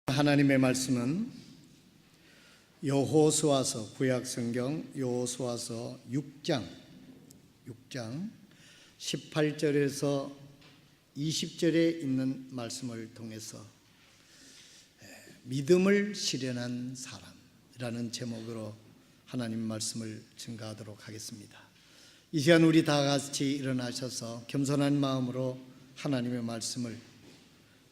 하나님의 말씀은 여호수아서 구약성경 여호수아서 6장 18절에서 20절에 있는 말씀을 통해서 믿음을 실현한 사람이라는 제목으로 하나님 말씀을 증거하도록 하겠습니다. 이 시간 우리 다 같이 일어나셔서 겸손한 마음으로 하나님의 말씀을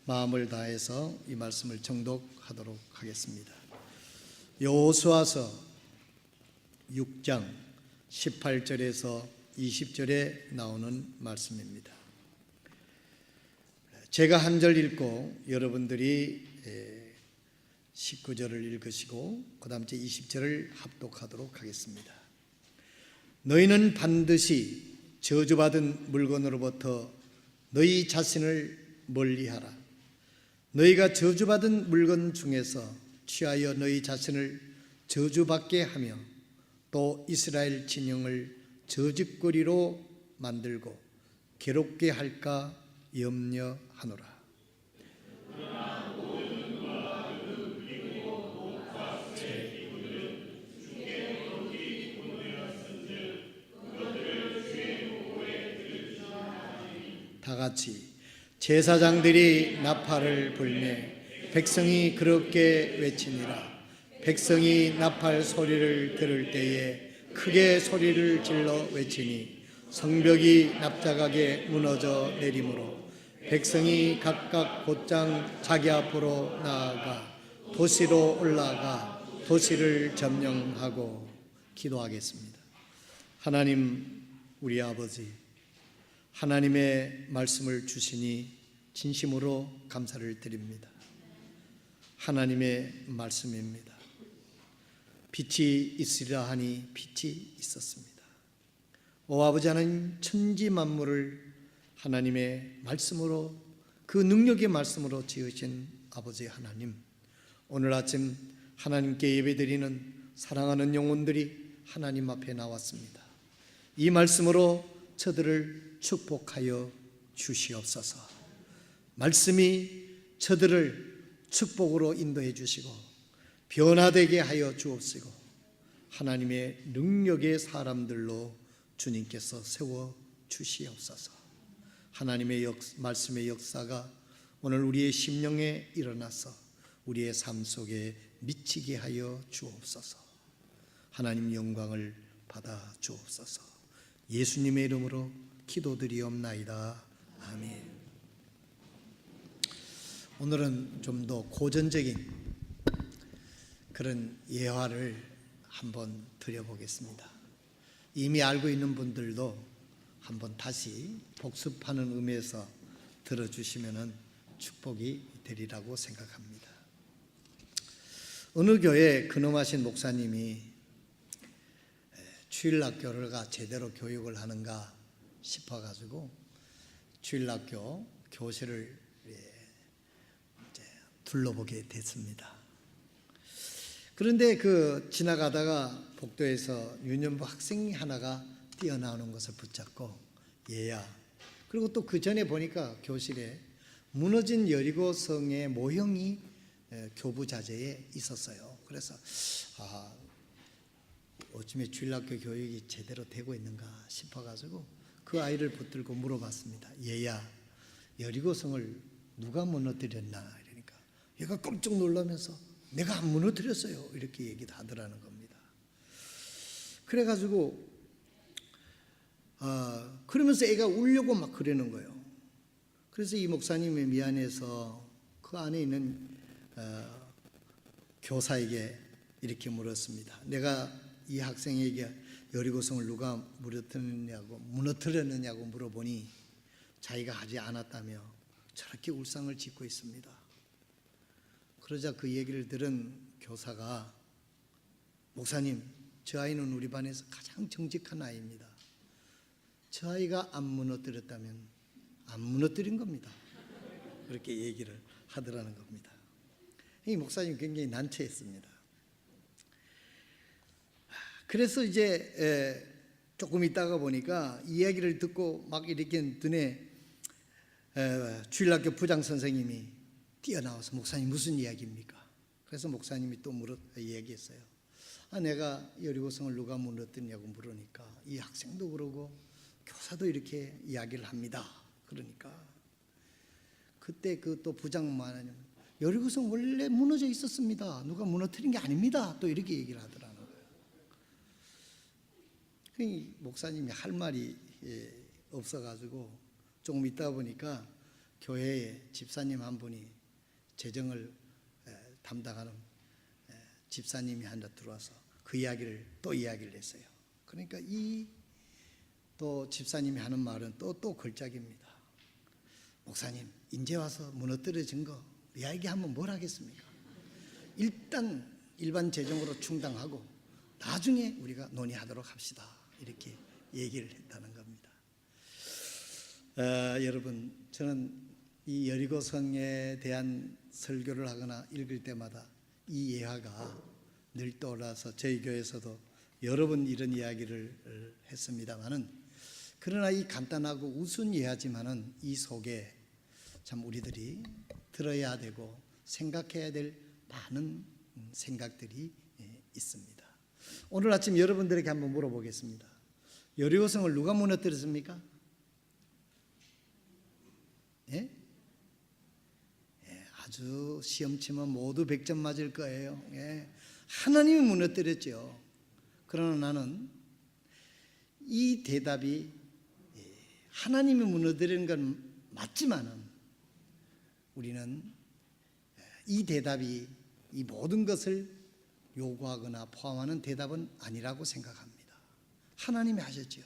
마음을 다해서 이 말씀을 정독하도록 하겠습니다. 여호수아서 6장 18절에서 20절에 나오는 말씀입니다. 제가 한 절 읽고 여러분들이 19절을 읽으시고 그 다음 제 20절을 합독하도록 하겠습니다. 너희는 반드시 저주받은 물건으로부터 너희 자신을 멀리하라. 너희가 저주받은 물건 중에서 취하여 너희 자신을 저주받게 하며 또 이스라엘 진영을 저주거리로 만들고 괴롭게 할까 염려하노라. 다 같이 제사장들이 나팔을 불매 백성이 그렇게 외치니라. 백성이 나팔 소리를 들을 때에 크게 소리를 질러 외치니 성벽이 납작하게 무너져 내리므로 백성이 각각 곧장 자기 앞으로 나아가 도시로 올라가 도시를 점령하고. 기도하겠습니다. 하나님, 우리 아버지, 하나님의 말씀을 주시니 진심으로 감사를 드립니다. 하나님의 말씀입니다. 빛이 있으리라 하니 빛이 있었습니다. 오 아버지 하나님, 천지 만물을 하나님의 말씀으로, 그 능력의 말씀으로 지으신 아버지 하나님, 오늘 아침 하나님께 예배드리는 사랑하는 영혼들이 하나님 앞에 나왔습니다. 이 말씀으로 저들을 축복하여 주시옵소서. 말씀이 저들을 축복으로 인도해 주시고 변화되게 하여 주옵시고 하나님의 능력의 사람들로 주님께서 세워 주시옵소서. 하나님의 말씀의 역사가 오늘 우리의 심령에 일어나서 우리의 삶 속에 미치게 하여 주옵소서. 하나님 영광을 받아 주옵소서. 예수님의 이름으로 기도드리옵나이다. 아멘. 오늘은 좀 더 고전적인 그런 예화를 한번 드려보겠습니다. 이미 알고 있는 분들도 한번 다시 복습하는 의미에서 들어주시면 축복이 되리라고 생각합니다. 어느 교회 근엄하신 목사님이 주일학교가 제대로 교육을 하는가 싶어가지고 주일학교 교실을 둘러보게 됐습니다. 그런데 지나가다가 복도에서 유년부 학생이 하나가 뛰어나오는 것을 붙잡고 얘야. 그리고 또 그 전에 보니까 교실에 무너진 여리고성의 모형이 교부자재에 있었어요. 그래서 어쩌면 주일학교 교육이 제대로 되고 있는가 싶어가지고 그 아이를 붙들고 물어봤습니다. 얘야, 여리고성을 누가 무너뜨렸나? 이러니까 얘가 깜짝 놀라면서 내가 안 무너뜨렸어요, 이렇게 얘기도 하더라는 겁니다. 그래가지고 그러면서 애가 울려고 막 그러는 거예요. 그래서 이 목사님이 미안해서 그 안에 있는 교사에게 이렇게 물었습니다. 내가 이 학생에게 여리고성을 누가 무너뜨렸느냐고 물어보니 자기가 하지 않았다며 저렇게 울상을 짓고 있습니다. 그러자 그 얘기를 들은 교사가 목사님, 저 아이는 우리 반에서 가장 정직한 아이입니다. 저 아이가 안 무너뜨렸다면 안 무너뜨린 겁니다. 그렇게 얘기를 하더라는 겁니다. 이 목사님 굉장히 난처했습니다. 그래서 이제 조금 있다가 보니까 이야기를 듣고 막 이렇게 눈에 주일학교 부장 선생님이 뛰어나와서 목사님 무슨 이야기입니까? 그래서 목사님이 또 얘기했어요. 내가 여리고성을 누가 무너뜨리냐고 물으니까 이 학생도 그러고 교사도 이렇게 이야기를 합니다. 그러니까 그때 그 또 부장 말하냐면 여리고성 원래 무너져 있었습니다. 누가 무너뜨린 게 아닙니다. 또 이렇게 얘기를 하더라는 거예요. 그 목사님이 할 말이 없어가지고 조금 있다 보니까 교회에 집사님 한 분이 재정을 담당하는 집사님이 하나 들어와서 그 이야기를 또 이야기를 했어요. 그러니까 이 또 집사님이 하는 말은 또 걸작입니다. 목사님 인제 와서 무너뜨려진 거 이야기하면 뭘 하겠습니까? 일단 일반 재정으로 충당하고 나중에 우리가 논의하도록 합시다. 이렇게 얘기를 했다는 겁니다. 여러분 저는 이 여리고성에 대한 설교를 하거나 읽을 때마다 이 예화가 늘 떠올라서 저희 교회에서도 여러 번 이런 이야기를 했습니다마는 그러나 이 간단하고 우스운 예화지만은 이 속에 참 우리들이 들어야 되고 생각해야 될 많은 생각들이 있습니다. 오늘 아침 여러분들에게 한번 물어보겠습니다. 여리고성을 누가 무너뜨렸습니까? 예? 아주 시험 치면 모두 100점 맞을 거예요. 예. 하나님이 무너뜨렸죠. 그러나 나는 이 대답이 하나님이 무너뜨리는 건 맞지만은 우리는 이 대답이 이 모든 것을 요구하거나 포함하는 대답은 아니라고 생각합니다. 하나님이 하셨지요.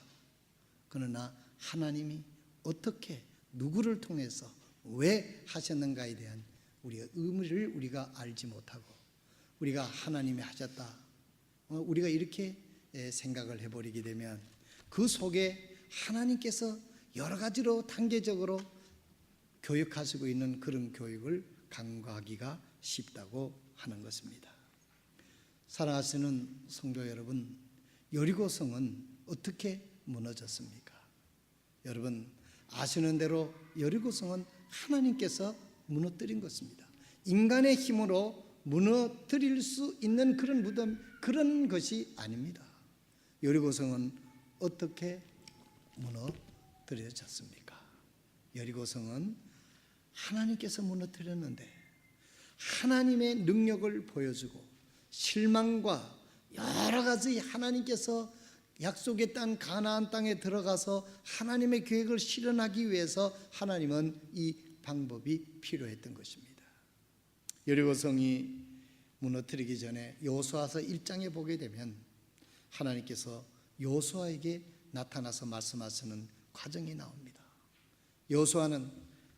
그러나 하나님이 어떻게 누구를 통해서 왜 하셨는가에 대한 우리의 의미를 우리가 알지 못하고 우리가 하나님이 하셨다 우리가 이렇게 생각을 해버리게 되면 그 속에 하나님께서 여러 가지로 단계적으로 교육하시고 있는 그런 교육을 간과하기가 쉽다고 하는 것입니다. 사랑하시는 성도 여러분, 여리고성은 어떻게 무너졌습니까? 여러분 아시는 대로 여리고성은 하나님께서 무너뜨린 것입니다. 인간의 힘으로 무너뜨릴 수 있는 그런 무덤, 그런 것이 아닙니다. 여리고성은 어떻게 무너뜨려졌습니까? 여리고성은 하나님께서 무너뜨렸는데 하나님의 능력을 보여주고 실망과 여러 가지 하나님께서 약속의 땅 가나안 땅에 들어가서 하나님의 계획을 실현하기 위해서 하나님은 이 방법이 필요했던 것입니다. 여리고성이 무너뜨리기 전에 여호수아서 1장에 보게 되면 하나님께서 여호수아에게 나타나서 말씀하시는 과정이 나옵니다. 여호수아는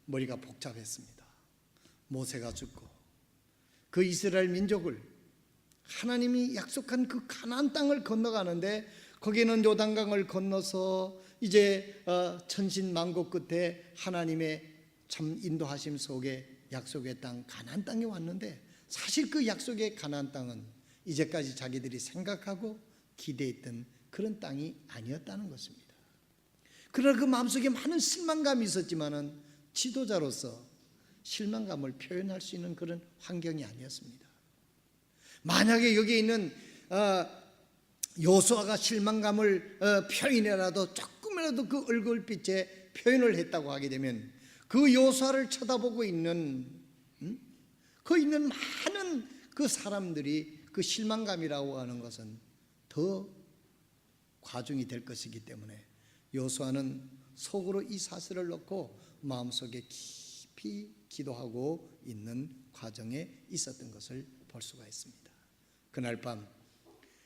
머리가 복잡했습니다. 모세가 죽고 그 이스라엘 민족을 하나님이 약속한 그 가나안 땅을 건너가는데 거기는 요단강을 건너서 이제 천신만고 끝에 하나님의 참 인도하심 속에 약속의 땅 가나안 땅에 왔는데 사실 그 약속의 가나안 땅은 이제까지 자기들이 생각하고 기대했던 그런 땅이 아니었다는 것입니다. 그러나 그 마음속에 많은 실망감이 있었지만은 지도자로서 실망감을 표현할 수 있는 그런 환경이 아니었습니다. 만약에 여기 있는 여호수아가 실망감을 표현이라도 조금이라도 그 얼굴빛에 표현을 했다고 하게 되면 그 여호수아를 쳐다보고 있는 그 있는 많은 그 사람들이 그 실망감이라고 하는 것은 더 과중이 될 것이기 때문에 여호수아는 속으로 이 사실을 넣고 마음속에 깊이 기도하고 있는 과정에 있었던 것을 볼 수가 있습니다. 그날 밤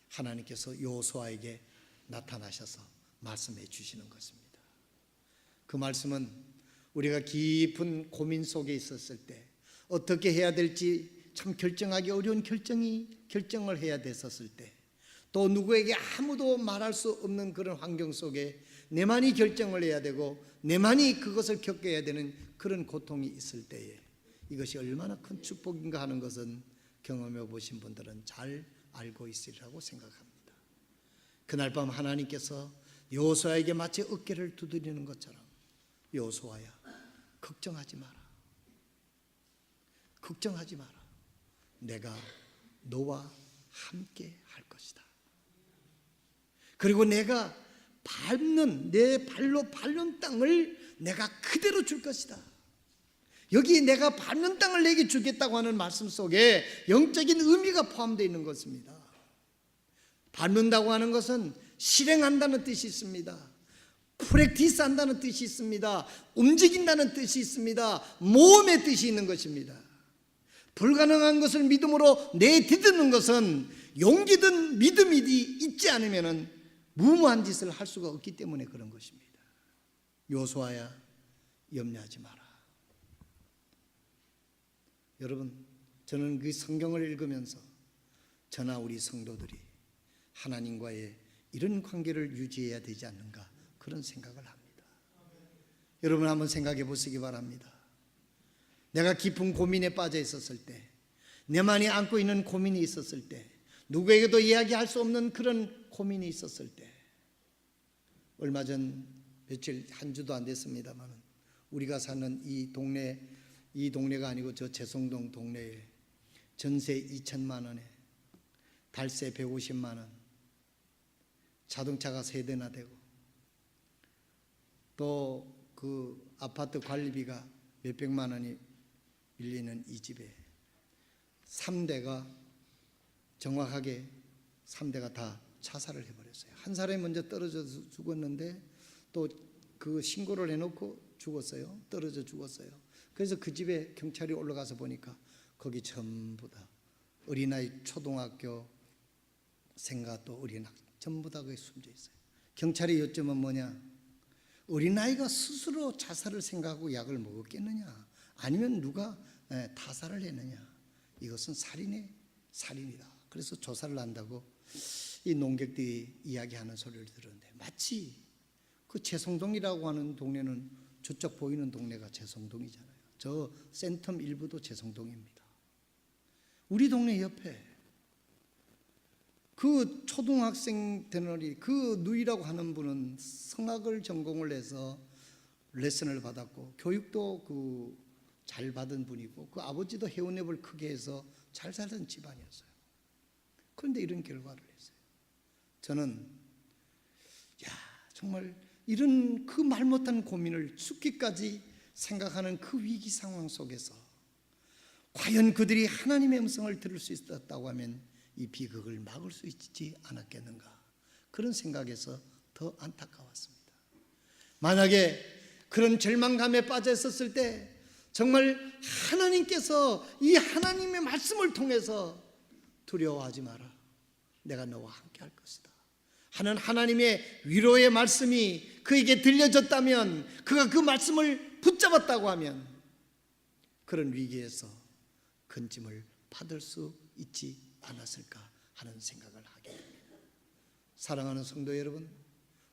하나님께서 여호수아에게 나타나셔서 말씀해 주시는 것입니다. 그 말씀은 우리가 깊은 고민 속에 있었을 때 어떻게 해야 될지 참 결정하기 어려운 결정을 해야 됐었을 때 또 누구에게 아무도 말할 수 없는 그런 환경 속에 내만이 결정을 해야 되고 내만이 그것을 겪어야 되는 그런 고통이 있을 때에 이것이 얼마나 큰 축복인가 하는 것은 경험해 보신 분들은 잘 알고 있으리라고 생각합니다. 그날 밤 하나님께서 여호수아에게 마치 어깨를 두드리는 것처럼 여호수아야 걱정하지 마라. 걱정하지 마라. 내가 너와 함께 할 것이다. 그리고 내가 내 발로 밟는 땅을 내가 그대로 줄 것이다. 여기 내가 밟는 땅을 내게 주겠다고 하는 말씀 속에 영적인 의미가 포함되어 있는 것입니다. 밟는다고 하는 것은 실행한다는 뜻이 있습니다. 프랙티스 한다는 뜻이 있습니다. 움직인다는 뜻이 있습니다. 모험의 뜻이 있는 것입니다. 불가능한 것을 믿음으로 내디디는 것은 용기든 믿음이 있지 않으면 무모한 짓을 할 수가 없기 때문에 그런 것입니다. 여호수아야, 염려하지 마라. 여러분, 저는 그 성경을 읽으면서 저나 우리 성도들이 하나님과의 이런 관계를 유지해야 되지 않는가, 그런 생각을 합니다. 여러분 한번 생각해 보시기 바랍니다. 내가 깊은 고민에 빠져 있었을 때, 내만이 안고 있는 고민이 있었을 때, 누구에게도 이야기할 수 없는 그런 고민이 있었을 때, 얼마 전 며칠 한 주도 안 됐습니다만 우리가 사는 이 동네가 아니고 저 재성동 동네에 전세 2천만 원에 달세 150만 원, 자동차가 3대나 되고 또 그 아파트 관리비가 몇백만 원이 밀리는 이 집에 3대가 정확하게 3대가 다 자살을 해버렸어요. 한 사람이 먼저 떨어져서 죽었는데 또 그 신고를 해놓고 죽었어요. 떨어져 죽었어요. 그래서 그 집에 경찰이 올라가서 보니까 거기 전부 다 어린아이 초등학교 생과 또 어린아이 전부 다 거기 숨져 있어요. 경찰의 요점은 뭐냐? 어린아이가 스스로 자살을 생각하고 약을 먹었겠느냐, 아니면 누가 타살을 했느냐. 이것은 살인이다. 그래서 조사를 한다고 이 농객들이 이야기하는 소리를 들었는데, 마치 그 재성동이라고 하는 동네는 저쪽 보이는 동네가 재성동이잖아요. 저 센텀 일부도 재성동입니다. 우리 동네 옆에 그 초등학생 되는 그 누이라고 하는 분은 성악을 전공을 해서 레슨을 받았고 교육도 잘 받은 분이고 그 아버지도 해운업을 크게 해서 잘 살던 집안이었어요. 그런데 이런 결과를 했어요. 저는 정말 이런 그 말 못한 고민을 죽기까지 생각하는 그 위기 상황 속에서 과연 그들이 하나님의 음성을 들을 수 있었다고 하면 이 비극을 막을 수 있지 않았겠는가, 그런 생각에서 더 안타까웠습니다. 만약에 그런 절망감에 빠져 있었을 때 정말 하나님께서 이 하나님의 말씀을 통해서 두려워하지 마라, 내가 너와 함께 할 것이다 하는 하나님의 위로의 말씀이 그에게 들려졌다면, 그가 그 말씀을 붙잡았다고 하면 그런 위기에서 건짐을 받을 수 있지 않았을까 하는 생각을 하게 됩니다. 사랑하는 성도 여러분,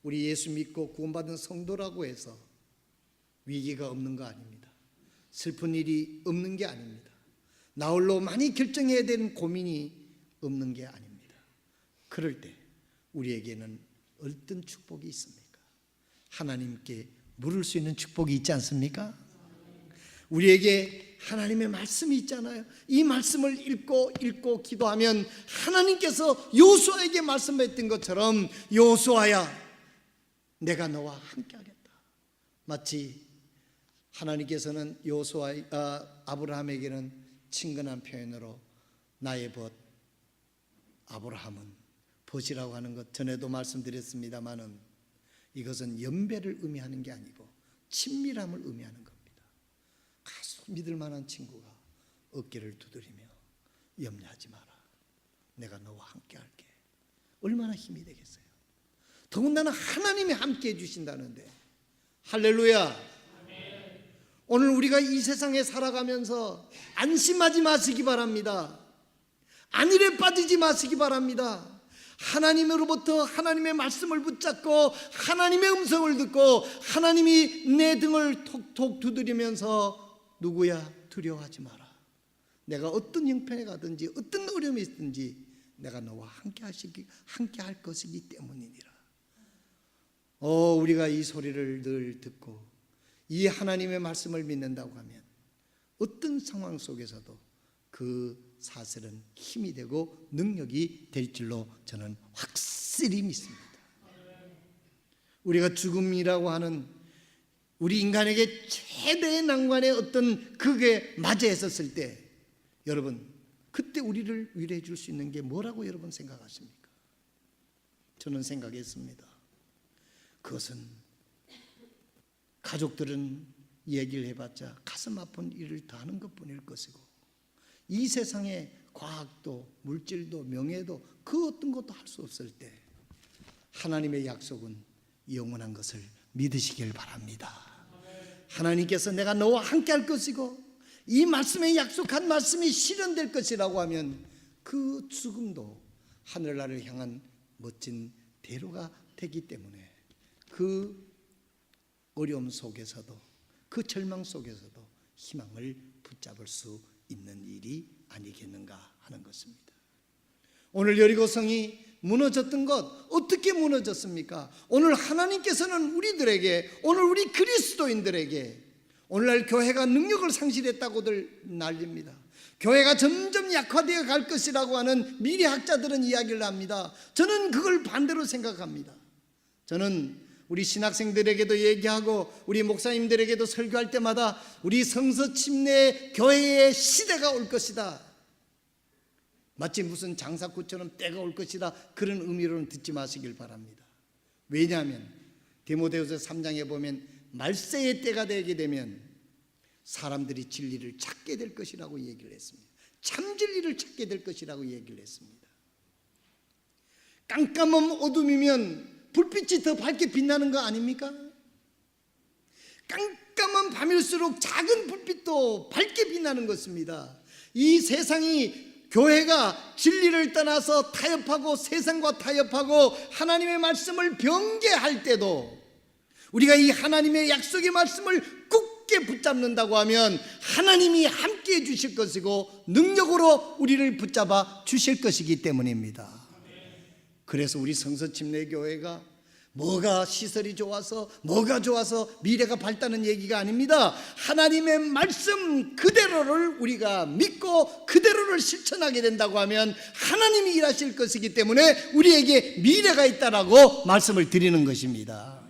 우리 예수 믿고 구원받은 성도라고 해서 위기가 없는 거 아닙니다. 슬픈 일이 없는 게 아닙니다. 나홀로 많이 결정해야 되는 고민이 없는 게 아닙니다. 그럴 때 우리에게는 어떤 축복이 있습니까? 하나님께 물을 수 있는 축복이 있지 않습니까? 우리에게 하나님의 말씀이 있잖아요. 이 말씀을 읽고 기도하면 하나님께서 여호수아에게 말씀했던 것처럼 여호수아야, 내가 너와 함께 하겠다. 마치 하나님께서는 아브라함에게는 친근한 표현으로 나의 벗 아브라함은, 벗이라고 하는 것 전에도 말씀드렸습니다마는 이것은 연배를 의미하는 게 아니고 친밀함을 의미하는 겁니다. 가수 믿을 만한 친구가 어깨를 두드리며 염려하지 마라, 내가 너와 함께 할게. 얼마나 힘이 되겠어요. 더군다나 하나님이 함께 해주신다는데, 할렐루야. 오늘 우리가 이 세상에 살아가면서 안심하지 마시기 바랍니다. 안일에 빠지지 마시기 바랍니다. 하나님으로부터 하나님의 말씀을 붙잡고 하나님의 음성을 듣고 하나님이 내 등을 톡톡 두드리면서 누구야, 두려워하지 마라, 내가 어떤 형편에 가든지 어떤 어려움이 있든지 내가 너와 함께 할 것이기 때문이니라. 우리가 이 소리를 늘 듣고 이 하나님의 말씀을 믿는다고 하면 어떤 상황 속에서도 그 사슬은 힘이 되고 능력이 될 줄로 저는 확실히 믿습니다. 우리가 죽음이라고 하는 우리 인간에게 최대의 난관의 어떤 그게 맞이했었을 때, 여러분 그때 우리를 위로해 줄 수 있는 게 뭐라고 여러분 생각하십니까? 저는 생각했습니다. 그것은 가족들은 얘기를 해봤자 가슴 아픈 일을 다 하는 것뿐일 것이고, 이 세상에 과학도 물질도 명예도 그 어떤 것도 할 수 없을 때 하나님의 약속은 영원한 것을 믿으시길 바랍니다. 하나님께서 내가 너와 함께 할 것이고 이 말씀에 약속한 말씀이 실현될 것이라고 하면 그 죽음도 하늘나라를 향한 멋진 대로가 되기 때문에 그 어려움 속에서도 그 절망 속에서도 희망을 붙잡을 수 있는 일이 아니겠는가 하는 것입니다. 오늘 여리고성이 무너졌던 것, 어떻게 무너졌습니까? 오늘 하나님께서는 우리들에게, 오늘 우리 그리스도인들에게 오늘날 교회가 능력을 상실했다고들 난립니다. 교회가 점점 약화되어 갈 것이라고 하는 미래학자들은 이야기를 합니다. 저는 그걸 반대로 생각합니다. 저는 우리 신학생들에게도 얘기하고 우리 목사님들에게도 설교할 때마다 우리 성서 침례 교회의 시대가 올 것이다, 마치 무슨 장사꾼처럼 때가 올 것이다, 그런 의미로는 듣지 마시길 바랍니다. 왜냐하면 디모데후서 3장에 보면 말세의 때가 되게 되면 사람들이 진리를 찾게 될 것이라고 얘기를 했습니다. 참 진리를 찾게 될 것이라고 얘기를 했습니다. 깜깜한 어둠이면 불빛이 더 밝게 빛나는 거 아닙니까? 깜깜한 밤일수록 작은 불빛도 밝게 빛나는 것입니다. 이 세상이, 교회가 진리를 떠나서 타협하고 세상과 타협하고 하나님의 말씀을 변개할 때도 우리가 이 하나님의 약속의 말씀을 굳게 붙잡는다고 하면 하나님이 함께해 주실 것이고 능력으로 우리를 붙잡아 주실 것이기 때문입니다. 그래서 우리 성서침례교회가 뭐가 시설이 좋아서 뭐가 좋아서 미래가 밝다는 얘기가 아닙니다. 하나님의 말씀 그대로를 우리가 믿고 그대로를 실천하게 된다고 하면 하나님이 일하실 것이기 때문에 우리에게 미래가 있다라고 말씀을 드리는 것입니다.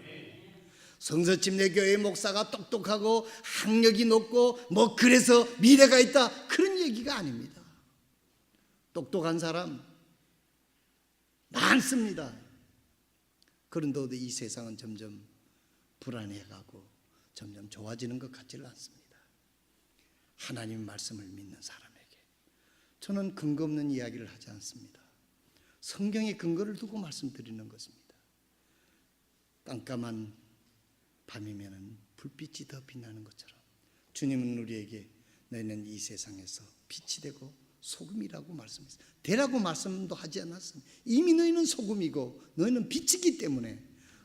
성서침례교회 목사가 똑똑하고 학력이 높고 뭐 그래서 미래가 있다, 그런 얘기가 아닙니다. 똑똑한 사람 많습니다. 그런데도 이 세상은 점점 불안해가고 점점 좋아지는 것 같지는 않습니다. 하나님 말씀을 믿는 사람에게 저는 근거 없는 이야기를 하지 않습니다. 성경에 근거를 두고 말씀드리는 것입니다. 깜깜한 밤이면 불빛이 더 빛나는 것처럼 주님은 우리에게 너희는 이 세상에서 빛이 되고 소금이라고 말씀했어요. 되라고 말씀도 하지 않았습니다. 이미 너희는 소금이고 너희는 빛이기 때문에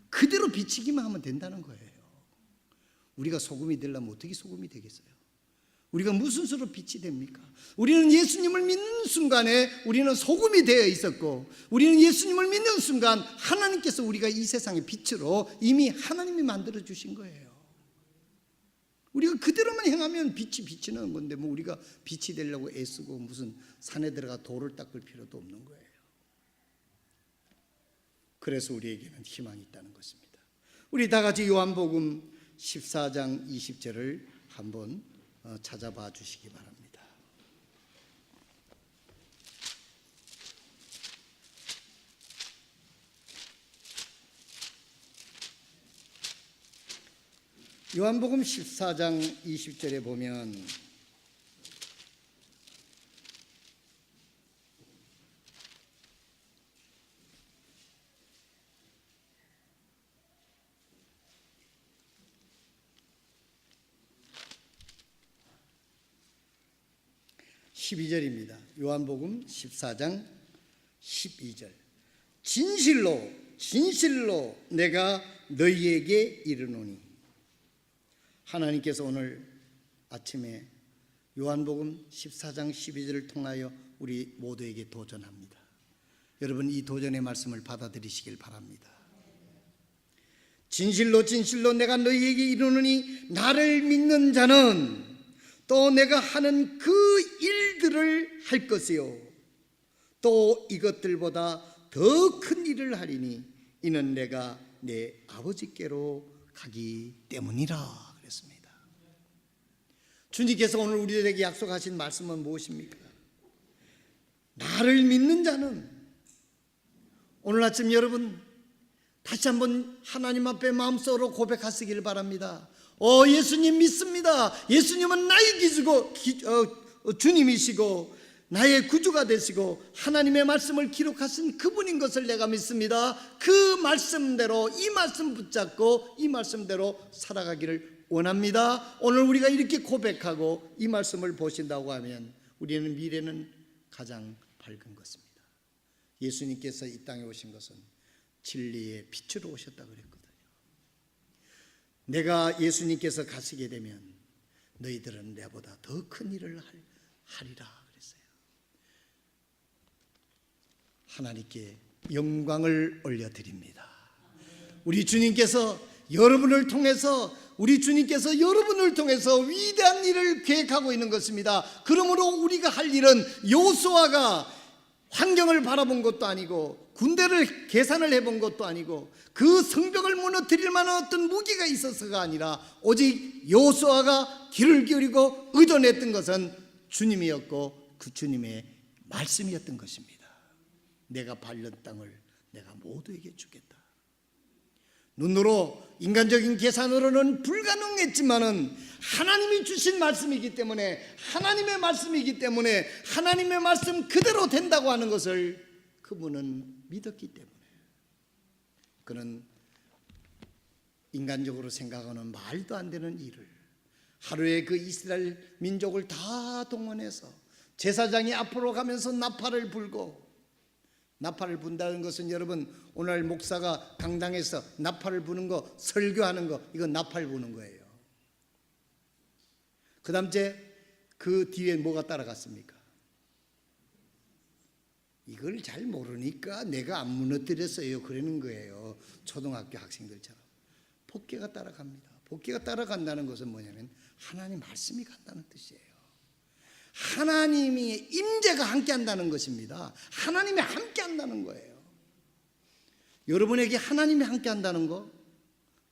그대로 비치기만 하면 된다는 거예요. 우리가 소금이 되려면 어떻게 소금이 되겠어요? 우리가 무슨 수로 빛이 됩니까? 우리는 예수님을 믿는 순간에 우리는 소금이 되어 있었고, 우리는 예수님을 믿는 순간 하나님께서 우리가 이 세상의 빛으로 이미 하나님이 만들어 주신 거예요. 우리가 그대로만 행하면 빛이 비치는 건데 뭐 우리가 빛이 되려고 애쓰고 무슨 산에 들어가 돌을 닦을 필요도 없는 거예요. 그래서 우리에게는 희망이 있다는 것입니다. 우리 다 같이 요한복음 14장 20절을 한번 찾아봐 주시기 바랍니다. 요한복음 14장 20절에 보면 (12절입니다) 요한복음 14장 12절. 진실로 진실로 내가 너희에게 이르노니. 하나님께서 오늘 아침에 요한복음 14장 12절을 통하여 우리 모두에게 도전합니다. 여러분, 이 도전의 말씀을 받아들이시길 바랍니다. 진실로 진실로 내가 너희에게 이르노니 나를 믿는 자는 또 내가 하는 그 일들을 할 것이요 또 이것들보다 더 큰 일을 하리니 이는 내가 내 아버지께로 가기 때문이라 그랬습니다. 주님께서 오늘 우리들에게 약속하신 말씀은 무엇입니까? 나를 믿는 자는, 오늘 아침 여러분 다시 한번 하나님 앞에 마음속으로 고백하시길 바랍니다. 예수님 믿습니다. 예수님은 나의 주님이시고 나의 구주가 되시고 하나님의 말씀을 기록하신 그분인 것을 내가 믿습니다. 그 말씀대로, 이 말씀 붙잡고 이 말씀대로 살아가기를 원합니다. 오늘 우리가 이렇게 고백하고 이 말씀을 보신다고 하면 우리는 미래는 가장 밝은 것입니다. 예수님께서 이 땅에 오신 것은 진리의 빛으로 오셨다고 그랬거든요. 내가 예수님께서 가시게 되면 너희들은 내보다 더 큰 일을 하리라 그랬어요. 하나님께 영광을 올려드립니다. 우리 주님께서 여러분을 통해서, 우리 주님께서 여러분을 통해서 위대한 일을 계획하고 있는 것입니다. 그러므로 우리가 할 일은 여호수아가 환경을 바라본 것도 아니고 군대를 계산을 해본 것도 아니고 그 성벽을 무너뜨릴 만한 어떤 무기가 있어서가 아니라 오직 여호수아가 귀를 기울이고 의존했던 것은 주님이었고 그 주님의 말씀이었던 것입니다. 내가 밟는 땅을 내가 모두에게 주겠다. 눈으로 인간적인 계산으로는 불가능했지만은 하나님이 주신 말씀이기 때문에, 하나님의 말씀이기 때문에 하나님의 말씀 그대로 된다고 하는 것을 그분은 믿었기 때문에, 그는 인간적으로 생각하는 말도 안 되는 일을, 하루에 그 이스라엘 민족을 다 동원해서 제사장이 앞으로 가면서 나팔을 불고, 나팔을 분다는 것은 여러분 오늘 목사가 강당에서 나팔을 부는 거, 설교하는 거, 이건 나팔 부는 거예요. 그 다음 그 뒤에 뭐가 따라갔습니까? 이걸 잘 모르니까 내가 안 무너뜨렸어요 그러는 거예요. 초등학교 학생들처럼. 법궤가 따라갑니다. 법궤가 따라간다는 것은 뭐냐면 하나님 말씀이 간다는 뜻이에요. 하나님이 임재가 함께 한다는 것입니다. 하나님이 함께 한다는 거예요. 여러분에게 하나님이 함께 한다는 거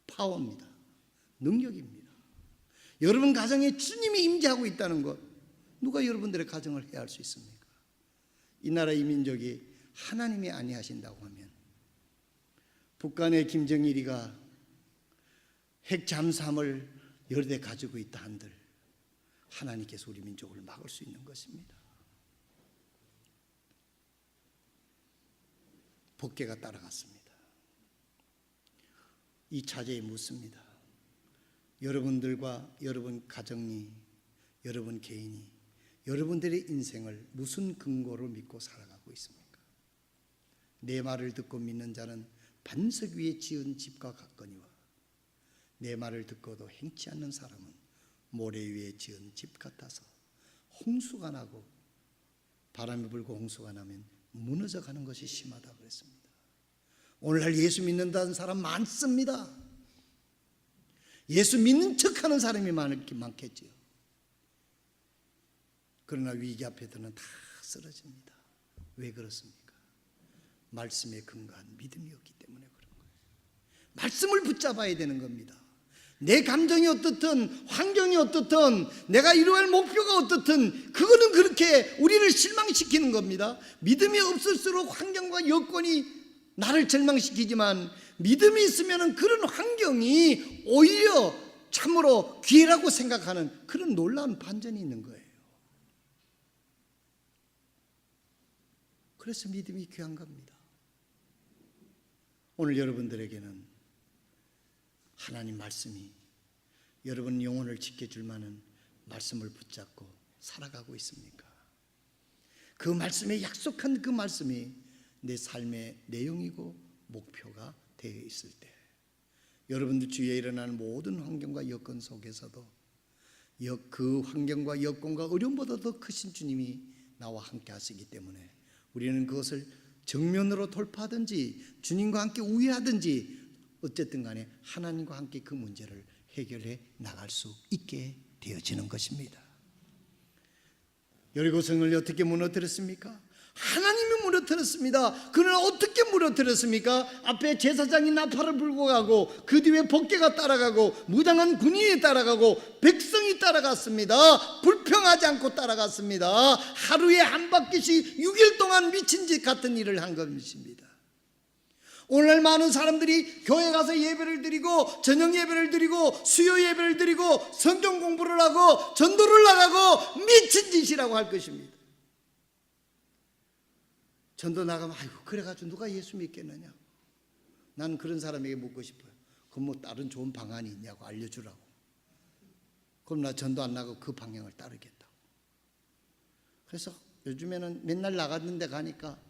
파워입니다. 능력입니다. 여러분 가정에 주님이 임재하고 있다는 것, 누가 여러분들의 가정을 해야 할 수 있습니까? 이 나라 이 민족이 하나님이 아니하신다고 하면, 북한의 김정일이가 핵 잠수함을 여러 대 가지고 있다 한들 하나님께서 우리 민족을 막을 수 있는 것입니다. 법궤가 따라갔습니다. 이 차제에 묻습니다. 여러분들과 여러분 가정이, 여러분 개인이 여러분들의 인생을 무슨 근거로 믿고 살아가고 있습니까? 내 말을 듣고 믿는 자는 반석 위에 지은 집과 같거니와 내 말을 듣고도 행치 않는 사람은 모래 위에 지은 집 같아서 홍수가 나고, 바람이 불고 홍수가 나면 무너져 가는 것이 심하다고 그랬습니다. 오늘날 예수 믿는다는 사람 많습니다. 예수 믿는 척하는 사람이 많겠지요. 그러나 위기 앞에 드는 다 쓰러집니다. 왜 그렇습니까? 말씀에 근거한 믿음이 없기 때문에 그런 거예요. 말씀을 붙잡아야 되는 겁니다. 내 감정이 어떻든, 환경이 어떻든, 내가 이루어야 할 목표가 어떻든, 그거는 그렇게 우리를 실망시키는 겁니다. 믿음이 없을수록 환경과 여건이 나를 절망시키지만, 믿음이 있으면 그런 환경이 오히려 참으로 기회라고 생각하는 그런 놀라운 반전이 있는 거예요. 그래서 믿음이 귀한 겁니다. 오늘 여러분들에게는 하나님 말씀이 여러분 영혼을 지켜줄 만한 말씀을 붙잡고 살아가고 있습니까? 그 말씀에 약속한 그 말씀이 내 삶의 내용이고 목표가 되어 있을 때, 여러분들 주위에 일어나는 모든 환경과 여건 속에서도 그 환경과 여건과 어려움보다 더 크신 주님이 나와 함께 하시기 때문에 우리는 그것을 정면으로 돌파하든지 주님과 함께 우회하든지 어쨌든 간에 하나님과 함께 그 문제를 해결해 나갈 수 있게 되어지는 것입니다. 여리고성을 어떻게 무너뜨렸습니까? 하나님이 무너뜨렸습니다. 그는 어떻게 무너뜨렸습니까? 앞에 제사장이 나팔을 불고 가고 그 뒤에 법궤가 따라가고 무장한 군인이 따라가고 백성이 따라갔습니다. 불평하지 않고 따라갔습니다. 하루에 한 바퀴씩 6일 동안 미친 짓 같은 일을 한 것입니다. 오늘 많은 사람들이 교회 가서 예배를 드리고 저녁 예배를 드리고 수요 예배를 드리고 성경 공부를 하고 전도를 나가고 미친 짓이라고 할 것입니다. 전도 나가면 아이고 그래가지고 누가 예수 믿겠느냐. 나는 그런 사람에게 묻고 싶어요. 그럼 뭐 다른 좋은 방안이 있냐고 알려주라고. 그럼 나 전도 안 나가고 그 방향을 따르겠다고. 그래서 요즘에는 맨날 나갔는 데 가니까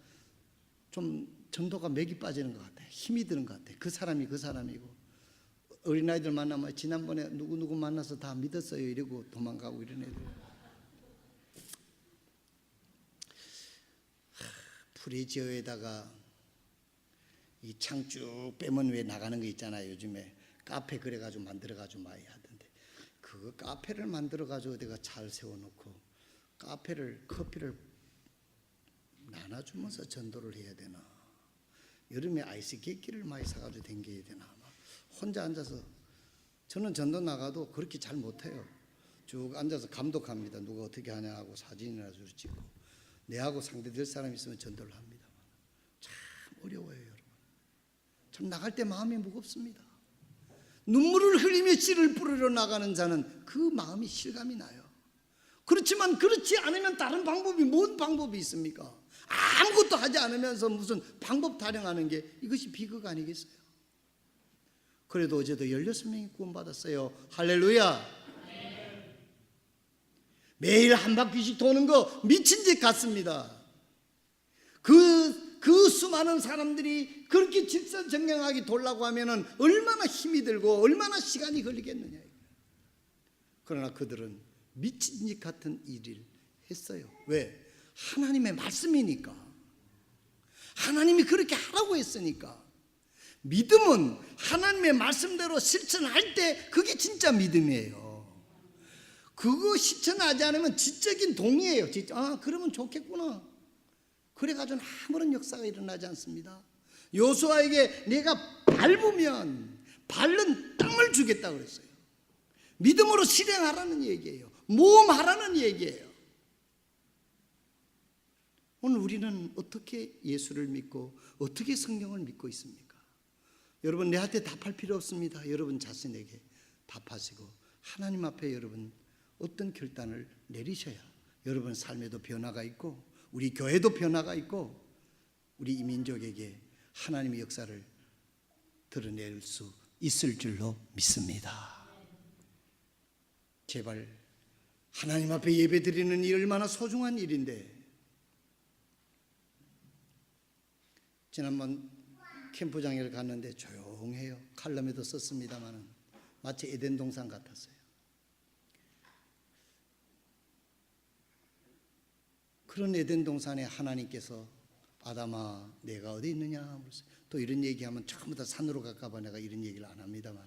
좀 전도가 맥이 빠지는 것 같아요. 힘이 드는 것 같아요. 그 사람이 그 사람이고 어린아이들 만나면 지난번에 누구누구 만나서 다 믿었어요 이러고 도망가고 이런 애들. 프리지어에다가 이 창 쭉 빼면 왜 나가는 거 있잖아요. 요즘에 카페 그래가지고 만들어가지고 많이 하던데 그 카페를 만들어가지고 내가 잘 세워놓고 카페를 커피를 나눠주면서 전도를 해야 되나. 여름에 아이스 객기를 많이 사가지고 댕겨야 되나. 혼자 앉아서 저는 전도 나가도 그렇게 잘 못해요. 쭉 앉아서 감독합니다. 누가 어떻게 하냐 하고 사진이나 줄 찍고 내하고 상대될 사람이 있으면 전도를 합니다. 참 어려워요 여러분. 참 나갈 때 마음이 무겁습니다. 눈물을 흘리며 씨를 뿌리러 나가는 자는 그 마음이 실감이 나요. 그렇지만 그렇지 않으면 다른 방법이 뭔 방법이 있습니까? 아무것도 하지 않으면서 무슨 방법 타령하는 게 이것이 비극 아니겠어요? 그래도 어제도 16명이 구원받았어요. 할렐루야. 매일 한 바퀴씩 도는 거 미친 짓 같습니다. 그 수많은 사람들이 그렇게 직선정령하게 돌라고 하면은 얼마나 힘이 들고 얼마나 시간이 걸리겠느냐. 그러나 그들은 미친 짓 같은 일을 했어요. 왜? 하나님의 말씀이니까. 하나님이 그렇게 하라고 했으니까. 믿음은 하나님의 말씀대로 실천할 때 그게 진짜 믿음이에요. 그거 실천하지 않으면 지적인 동의예요. 아, 그러면 좋겠구나. 그래가지고는 아무런 역사가 일어나지 않습니다. 요수아에게 내가 밟으면 밟는 땅을 주겠다고 그랬어요. 믿음으로 실행하라는 얘기예요. 모험하라는 얘기예요. 오늘 우리는 어떻게 예수를 믿고 어떻게 성경을 믿고 있습니까? 여러분 내한테 답할 필요 없습니다. 여러분 자신에게 답하시고 하나님 앞에 여러분 어떤 결단을 내리셔야 여러분 삶에도 변화가 있고 우리 교회도 변화가 있고 우리 이민족에게 하나님의 역사를 드러낼 수 있을 줄로 믿습니다. 제발 하나님 앞에 예배 드리는 이 얼마나 소중한 일인데 지난번 캠프장에 갔는데 조용해요. 칼럼에도 썼습니다만 마치 에덴 동산 같았어요. 그런 에덴 동산에 하나님께서 아담아 내가 어디 있느냐 또 이런 얘기하면 처음부터 산으로 갈까 봐 내가 이런 얘기를 안 합니다만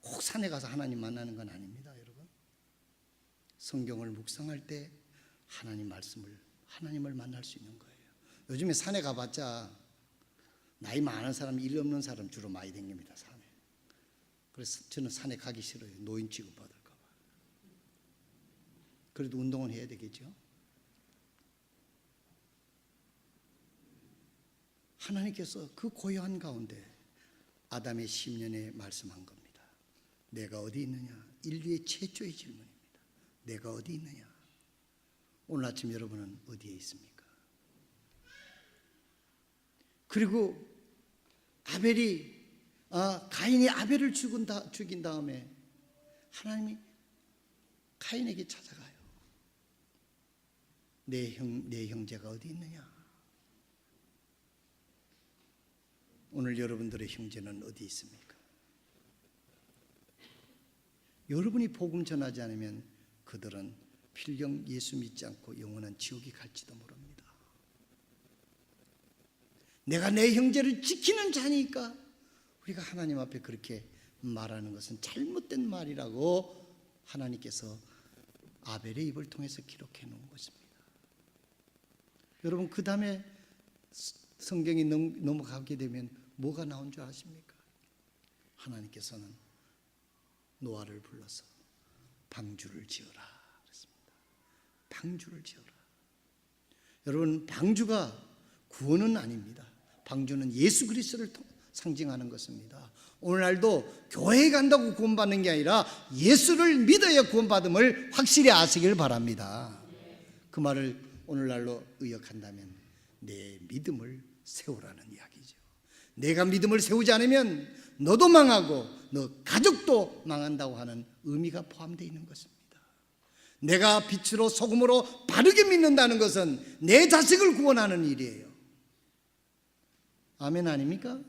꼭 산에 가서 하나님 만나는 건 아닙니다. 여러분 성경을 묵상할 때 하나님을 만날 수 있는 거예요. 요즘에 산에 가봤자 나이 많은 사람, 일 없는 사람 주로 많이 다닙니다. 산에. 그래서 저는 산에 가기 싫어요. 노인 취급받을까 봐. 그래도 운동은 해야 되겠죠. 하나님께서 그 고요한 가운데 아담의 심년에 말씀한 겁니다. 내가 어디 있느냐? 인류의 최초의 질문입니다. 내가 어디 있느냐? 오늘 아침 여러분은 어디에 있습니까? 그리고 가인이 아벨을 죽인 다음에 하나님이 가인에게 찾아가요. 내 형제가 어디 있느냐? 오늘 여러분들의 형제는 어디 있습니까? 여러분이 복음 전하지 않으면 그들은 필경 예수 믿지 않고 영원한 지옥에 갈지도 모릅니다. 내가 내 형제를 지키는 자니까 우리가 하나님 앞에 그렇게 말하는 것은 잘못된 말이라고 하나님께서 아벨의 입을 통해서 기록해 놓은 것입니다. 여러분, 그 다음에 성경이 넘어가게 되면 뭐가 나온 줄 아십니까? 하나님께서는 노아를 불러서 방주를 지어라 그랬습니다. 방주를 지어라. 여러분, 방주가 구원은 아닙니다. 방주는 예수 그리스도를 상징하는 것입니다. 오늘날도 교회에 간다고 구원받는 게 아니라 예수를 믿어야 구원받음을 확실히 아시길 바랍니다. 그 말을 오늘날로 의역한다면 내 믿음을 세우라는 이야기죠. 내가 믿음을 세우지 않으면 너도 망하고 너 가족도 망한다고 하는 의미가 포함되어 있는 것입니다. 내가 빛으로 소금으로 바르게 믿는다는 것은 내 자식을 구원하는 일이에요. 아멘 아닙니까?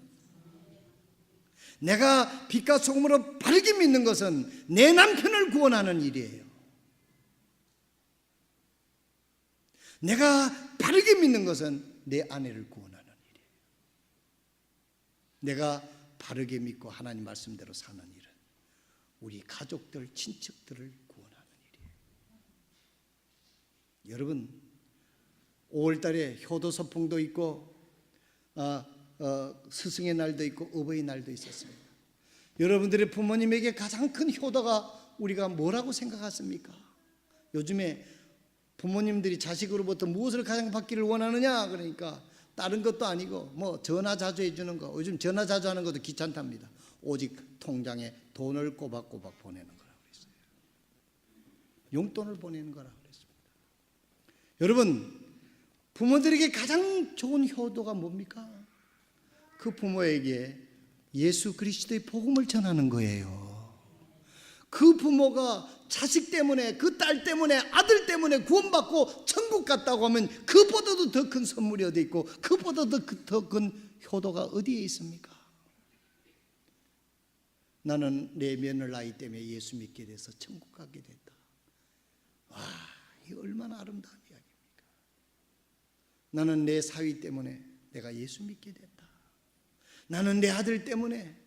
내가 빛과 소금으로 바르게 믿는 것은 내 남편을 구원하는 일이에요. 내가 바르게 믿는 것은 내 아내를 구원하는 일이에요. 내가 바르게 믿고 하나님 말씀대로 사는 일은 우리 가족들, 친척들을 구원하는 일이에요. 여러분, 5월달에 효도서풍도 있고 스승의 날도 있고 어버이날도 있었습니다. 여러분들의 부모님에게 가장 큰 효도가 우리가 뭐라고 생각하십니까? 요즘에 부모님들이 자식으로부터 무엇을 가장 받기를 원하느냐? 그러니까 다른 것도 아니고 뭐 전화 자주 해주는 거, 요즘 전화 자주 하는 것도 귀찮답니다. 오직 통장에 돈을 꼬박꼬박 보내는 거라고 그랬어요. 용돈을 보내는 거라고 그랬습니다. 여러분, 부모들에게 가장 좋은 효도가 뭡니까? 그 부모에게 예수 그리스도의 복음을 전하는 거예요. 그 부모가 자식 때문에, 그 딸 때문에, 아들 때문에 구원받고 천국 갔다고 하면 그보다도 더 큰 선물이 어디 있고 그보다도 더 큰 효도가 어디에 있습니까? 나는 내 며느라이 때문에 예수 믿게 돼서 천국 가게 됐다. 와, 이 얼마나 아름다운 이야기입니까? 나는 내 사위 때문에 내가 예수 믿게 됐다. 나는 내 아들 때문에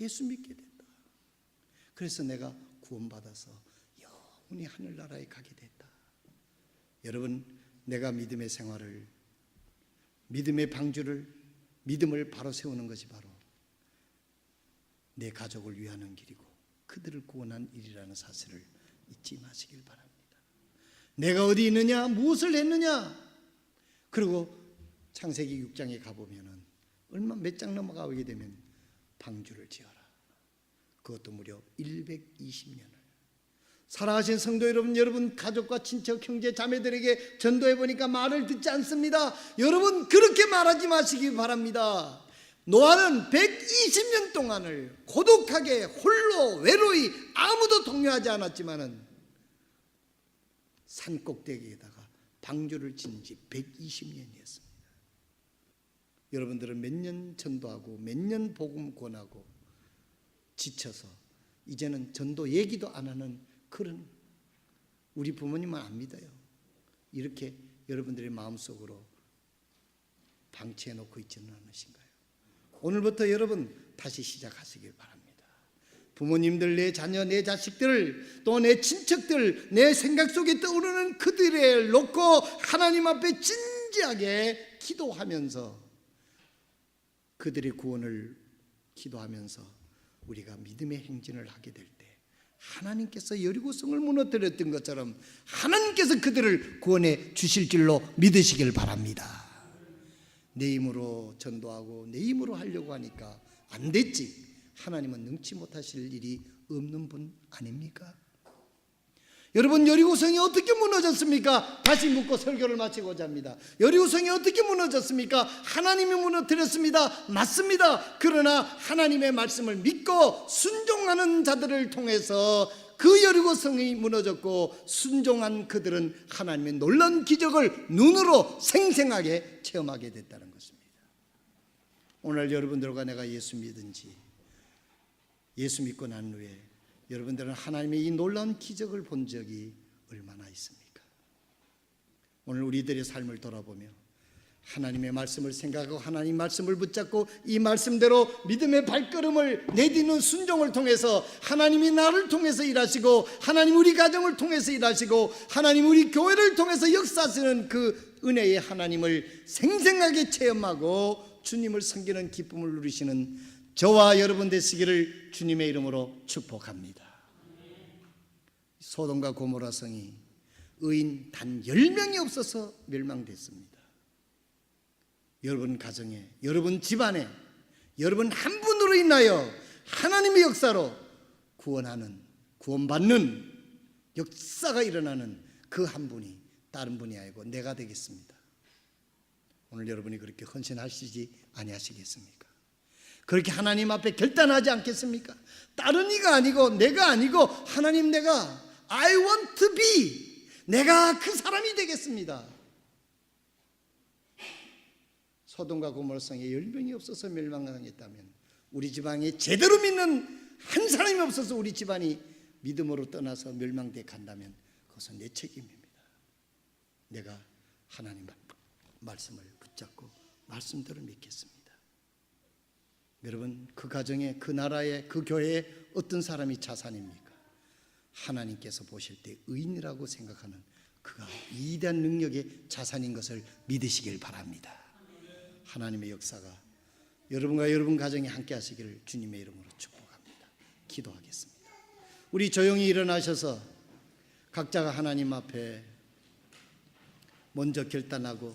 예수 믿게 됐다. 그래서 내가 구원받아서 영원히 하늘나라에 가게 됐다. 여러분, 내가 믿음의 생활을, 믿음의 방주를, 믿음을 바로 세우는 것이 바로 내 가족을 위하는 길이고 그들을 구원한 일이라는 사실을 잊지 마시길 바랍니다. 내가 어디 있느냐, 무엇을 했느냐, 그리고 창세기 6장에 가보면은 얼마 몇 장 넘어가게 되면 방주를 지어라. 그것도 무려 120년을. 사랑하신 성도 여러분, 여러분 가족과 친척, 형제, 자매들에게 전도해 보니까 말을 듣지 않습니다. 여러분, 그렇게 말하지 마시기 바랍니다. 노아는 120년 동안을 고독하게 홀로 외로이 아무도 동요하지 않았지만은 산 꼭대기에다가 방주를 진 지 120년이었습니다. 여러분들은 몇 년 전도하고 몇 년 복음 권하고 지쳐서 이제는 전도 얘기도 안 하는 그런 우리 부모님은 안 믿어요. 이렇게 여러분들의 마음속으로 방치해 놓고 있지는 않으신가요? 오늘부터 여러분 다시 시작하시길 바랍니다. 부모님들, 내 자녀, 내 자식들, 또 내 친척들, 내 생각 속에 떠오르는 그들을 놓고 하나님 앞에 진지하게 기도하면서 그들의 구원을 기도하면서 우리가 믿음의 행진을 하게 될 때 하나님께서 여리고성을 무너뜨렸던 것처럼 하나님께서 그들을 구원해 주실 줄로 믿으시길 바랍니다. 내 힘으로 전도하고 내 힘으로 하려고 하니까 안 됐지. 하나님은 능치 못하실 일이 없는 분 아닙니까? 여러분, 여리고성이 어떻게 무너졌습니까? 다시 묻고 설교를 마치고자 합니다. 여리고성이 어떻게 무너졌습니까? 하나님이 무너뜨렸습니다. 맞습니다. 그러나 하나님의 말씀을 믿고 순종하는 자들을 통해서 그 여리고성이 무너졌고 순종한 그들은 하나님의 놀라운 기적을 눈으로 생생하게 체험하게 됐다는 것입니다. 오늘 여러분들과 내가 예수 믿은지, 예수 믿고 난 후에 여러분들은 하나님의 이 놀라운 기적을 본 적이 얼마나 있습니까? 오늘 우리들의 삶을 돌아보며 하나님의 말씀을 생각하고 하나님 말씀을 붙잡고 이 말씀대로 믿음의 발걸음을 내딛는 순종을 통해서 하나님이 나를 통해서 일하시고 하나님 우리 가정을 통해서 일하시고 하나님 우리 교회를 통해서 역사하시는 그 은혜의 하나님을 생생하게 체험하고 주님을 섬기는 기쁨을 누리시는 저와 여러분 되시기를 주님의 이름으로 축복합니다. 소돔과 고모라 성이 의인 단 10명이 없어서 멸망됐습니다. 여러분 가정에, 여러분 집안에, 여러분 한 분으로 인하여 하나님의 역사로 구원받는 역사가 일어나는 그 한 분이 다른 분이 아니고 내가 되겠습니다. 오늘 여러분이 그렇게 헌신하시지 아니하시겠습니까? 그렇게 하나님 앞에 결단하지 않겠습니까? 다른 이가 아니고 내가 아니고 하나님 내가 I want to be 내가 그 사람이 되겠습니다. 소돔과 고모라 성에 10명이 없어서 멸망당했다면 우리 집안에 제대로 믿는 한 사람이 없어서 우리 집안이 믿음으로 떠나서 멸망돼 간다면 그것은 내 책임입니다. 내가 하나님 말씀을 붙잡고 말씀대로 믿겠습니다. 여러분 그 가정에 그 나라에 그 교회에 어떤 사람이 자산입니까? 하나님께서 보실 때 의인이라고 생각하는 그가 위대한 능력의 자산인 것을 믿으시길 바랍니다. 하나님의 역사가 여러분과 여러분 가정에 함께 하시기를 주님의 이름으로 축복합니다. 기도하겠습니다. 우리 조용히 일어나셔서 각자가 하나님 앞에 먼저 결단하고